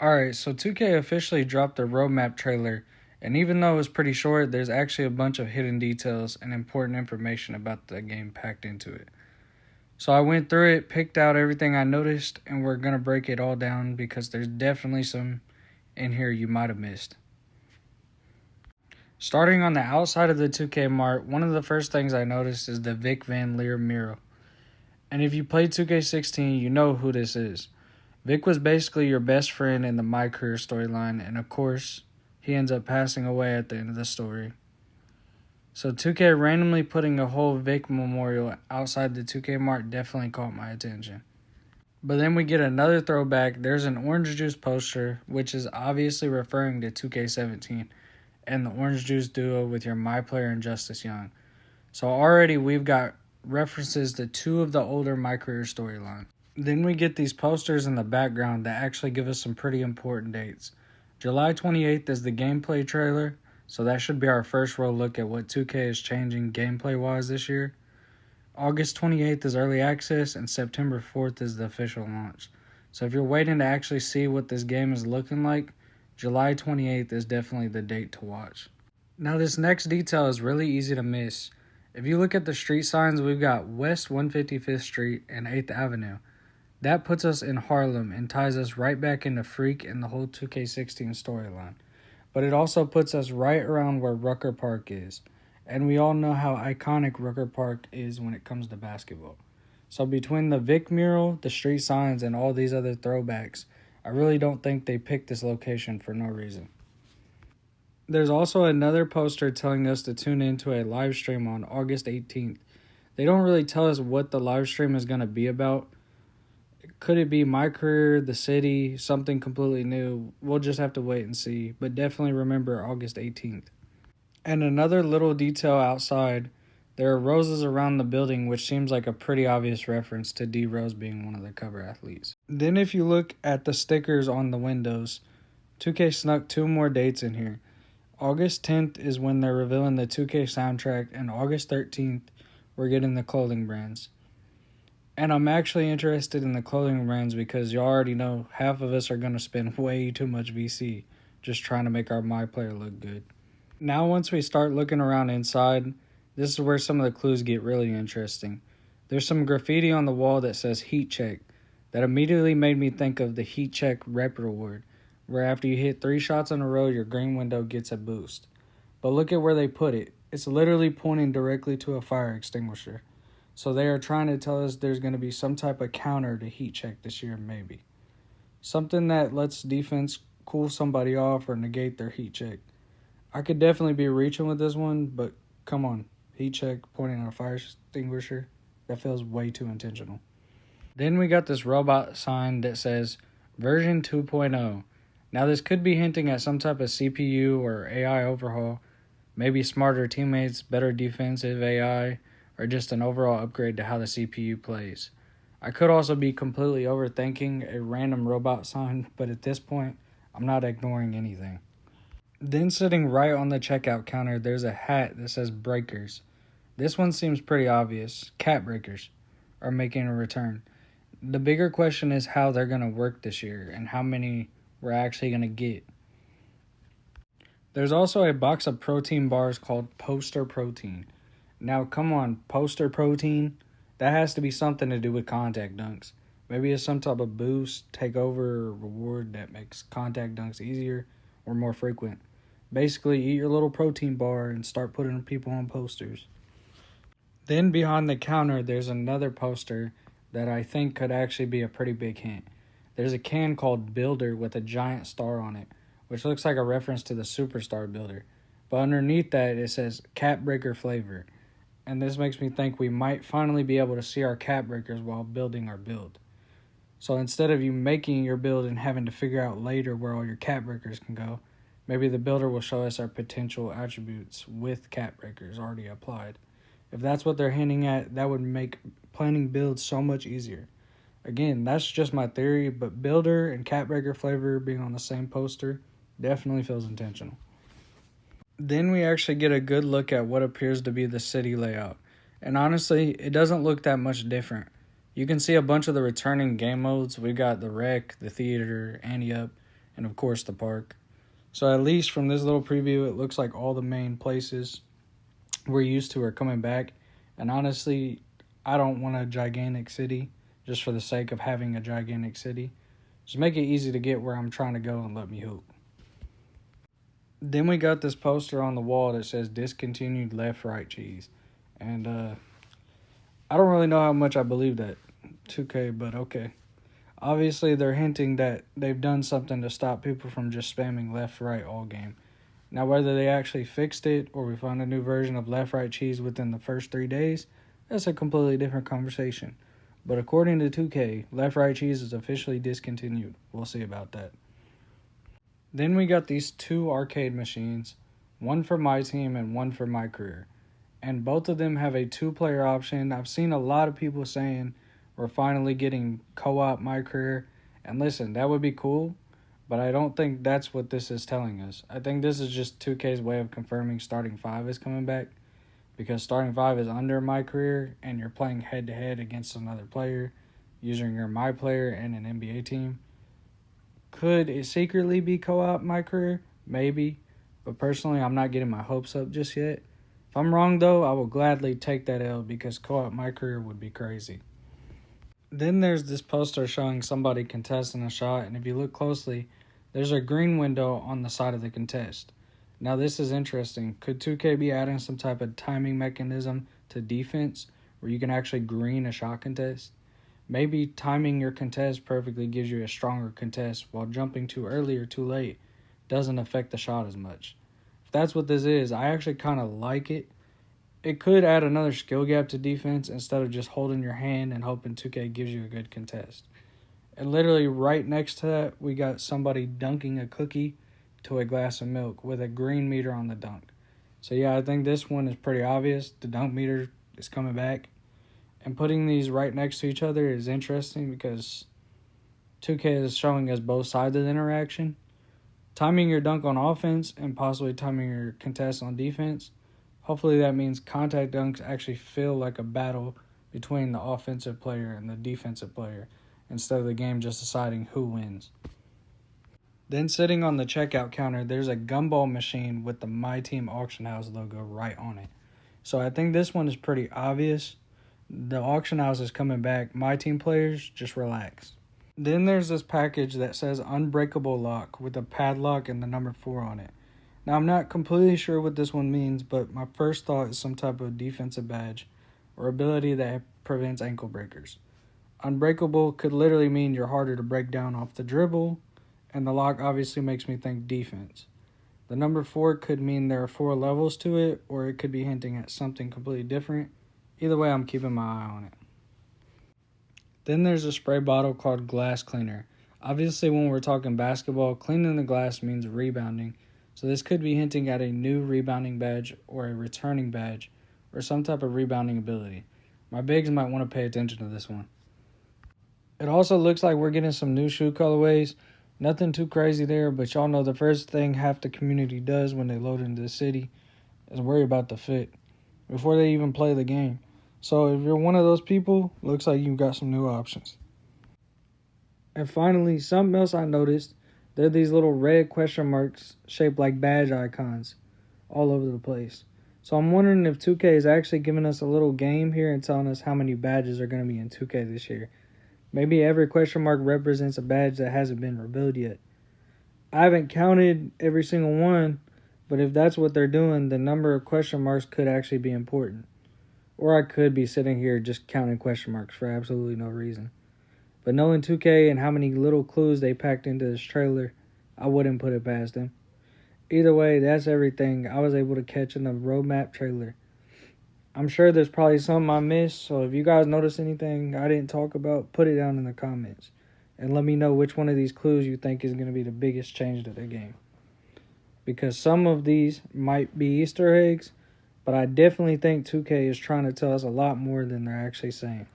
Alright, so 2K officially dropped the roadmap trailer, and even though it was pretty short, there's actually a bunch of hidden details and important information about the game packed into it. So I went through it, picked out everything I noticed, and we're going to break it all down because there's definitely some in here you might have missed. Starting on the outside of the 2K Mart, one of the first things I noticed is the Vic Van Leer mural. And if you played 2K16, you know who this is. Vic was basically your best friend in the MyCAREER storyline, and of course, he ends up passing away at the end of the story. So 2K randomly putting a whole Vic memorial outside the 2K Mart definitely caught my attention. But then we get another throwback. There's an orange juice poster, which is obviously referring to 2K17 and the orange juice duo with your MyPlayer and Justice Young. So already we've got references to two of the older MyCAREER storylines. Then we get these posters in the background that actually give us some pretty important dates. July 28th is the gameplay trailer, so that should be our first real look at what 2K is changing gameplay-wise this year. August 28th is early access, and September 4th is the official launch. So if you're waiting to actually see what this game is looking like, July 28th is definitely the date to watch. Now this next detail is really easy to miss. If you look at the street signs, we've got West 155th Street and 8th Avenue. That puts us in Harlem and ties us right back into Freak and the whole 2K16 storyline. But it also puts us right around where Rucker Park is. And we all know how iconic Rucker Park is when it comes to basketball. So between the Vic mural, the street signs, and all these other throwbacks, I really don't think they picked this location for no reason. There's also another poster telling us to tune into a live stream on August 18th. They don't really tell us what the live stream is going to be about. Could it be MyCAREER, the city, something completely new? We'll just have to wait and see, but definitely remember August 18th. And another little detail outside, there are roses around the building, which seems like a pretty obvious reference to D Rose being one of their cover athletes. Then if you look at the stickers on the windows, 2K snuck two more dates in here. August 10th is when they're revealing the 2K soundtrack, and August 13th, we're getting the clothing brands. And I'm actually interested in the clothing brands because you already know half of us are going to spend way too much VC just trying to make our MyPlayer look good. Now once we start looking around inside, this is where some of the clues get really interesting. There's some graffiti on the wall that says Heat Check. That immediately made me think of the Heat Check rep reward, where after you hit 3 shots in a row, your green window gets a boost. But look at where they put it. It's literally pointing directly to a fire extinguisher. So they are trying to tell us there's going to be some type of counter to Heat Check this year, maybe. Something that lets defense cool somebody off or negate their Heat Check. I could definitely be reaching with this one, but come on. Heat Check pointing at a fire extinguisher. That feels way too intentional. Then we got this robot sign that says version 2.0. Now this could be hinting at some type of CPU or AI overhaul. Maybe smarter teammates, better defensive AI, or just an overall upgrade to how the CPU plays. I could also be completely overthinking a random robot sign, but at this point, I'm not ignoring anything. Then sitting right on the checkout counter, there's a hat that says Breakers. This one seems pretty obvious. Cat Breakers are making a return. The bigger question is how they're going to work this year and how many we're actually going to get. There's also a box of protein bars called Poster Protein. Now, come on, Poster Protein? That has to be something to do with contact dunks. Maybe it's some type of boost, takeover, or reward that makes contact dunks easier or more frequent. Basically, eat your little protein bar and start putting people on posters. Then behind the counter, there's another poster that I think could actually be a pretty big hint. There's a can called Builder with a giant star on it, which looks like a reference to the Superstar Builder. But underneath that, it says Cat Breaker Flavor. And this makes me think we might finally be able to see our cat breakers while building our build. So instead of you making your build and having to figure out later where all your cat breakers can go, maybe the builder will show us our potential attributes with cat breakers already applied. If that's what they're hinting at, that would make planning builds so much easier. Again, that's just my theory, but builder and cat breaker flavor being on the same poster definitely feels intentional. Then we actually get a good look at what appears to be the city layout. And honestly, it doesn't look that much different. You can see a bunch of the returning game modes. We got the Rec, the Theater, Ante Up, and of course the park. So at least from this little preview, it looks like all the main places we're used to are coming back. And honestly, I don't want a gigantic city just for the sake of having a gigantic city. Just make it easy to get where I'm trying to go and let me hoop. Then we got this poster on the wall that says discontinued left-right cheese. And I don't really know how much I believe that 2K, but okay. Obviously, they're hinting that they've done something to stop people from just spamming left-right all game. Now, whether they actually fixed it or we find a new version of left-right cheese within the first 3 days, that's a completely different conversation. But according to 2K, left-right cheese is officially discontinued. We'll see about that. Then we got these two arcade machines, one for MyTEAM and one for MyCAREER. And both of them have a 2-player option. I've seen a lot of people saying we're finally getting co-op MyCAREER. And listen, that would be cool, but I don't think that's what this is telling us. I think this is just 2K's way of confirming Starting 5 is coming back, because Starting 5 is under MyCAREER and you're playing head-to-head against another player using your MyPlayer and an NBA team. Could it secretly be co-op MyCAREER? Maybe, but personally I'm not getting my hopes up just yet. If I'm wrong though, I will gladly take that L because co-op MyCAREER would be crazy. Then there's this poster showing somebody contesting a shot, and if you look closely, there's a green window on the side of the contest. Now this is interesting. Could 2K be adding some type of timing mechanism to defense where you can actually green a shot contest? Maybe timing your contest perfectly gives you a stronger contest, while jumping too early or too late doesn't affect the shot as much. If that's what this is, I actually kind of like it. It could add another skill gap to defense instead of just holding your hand and hoping 2K gives you a good contest. And literally right next to that, we got somebody dunking a cookie to a glass of milk with a green meter on the dunk. So yeah, I think this one is pretty obvious. The dunk meter is coming back. And putting these right next to each other is interesting because 2K is showing us both sides of the interaction. Timing your dunk on offense and possibly timing your contest on defense. Hopefully that means contact dunks actually feel like a battle between the offensive player and the defensive player instead of the game just deciding who wins. Then sitting on the checkout counter, there's a gumball machine with the MyTEAM auction house logo right on it. So I think this one is pretty obvious. The auction house is coming back. MyTEAM players, just relax. Then there's this package that says Unbreakable Lock with a padlock and the number 4 on it. Now I'm not completely sure what this one means, but my first thought is some type of defensive badge or ability that prevents ankle breakers. Unbreakable could literally mean you're harder to break down off the dribble, and the lock obviously makes me think defense. The number 4 could mean there are 4 levels to it, or it could be hinting at something completely different. Either way, I'm keeping my eye on it. Then there's a spray bottle called Glass Cleaner. Obviously, when we're talking basketball, cleaning the glass means rebounding. So this could be hinting at a new rebounding badge or a returning badge or some type of rebounding ability. My bigs might want to pay attention to this one. It also looks like we're getting some new shoe colorways. Nothing too crazy there, but y'all know the first thing half the community does when they load into the city is worry about the fit before they even play the game. So if you're one of those people, looks like you've got some new options. And finally, something else I noticed, there are these little red question marks shaped like badge icons all over the place. So I'm wondering if 2K is actually giving us a little game here and telling us how many badges are going to be in 2K this year. Maybe every question mark represents a badge that hasn't been revealed yet. I haven't counted every single one, but if that's what they're doing, the number of question marks could actually be important. Or I could be sitting here just counting question marks for absolutely no reason. But knowing 2K and how many little clues they packed into this trailer, I wouldn't put it past them. Either way, that's everything I was able to catch in the roadmap trailer. I'm sure there's probably something I missed, so if you guys notice anything I didn't talk about, put it down in the comments. And let me know which one of these clues you think is going to be the biggest change to the game. Because some of these might be Easter eggs, but I definitely think 2K is trying to tell us a lot more than they're actually saying.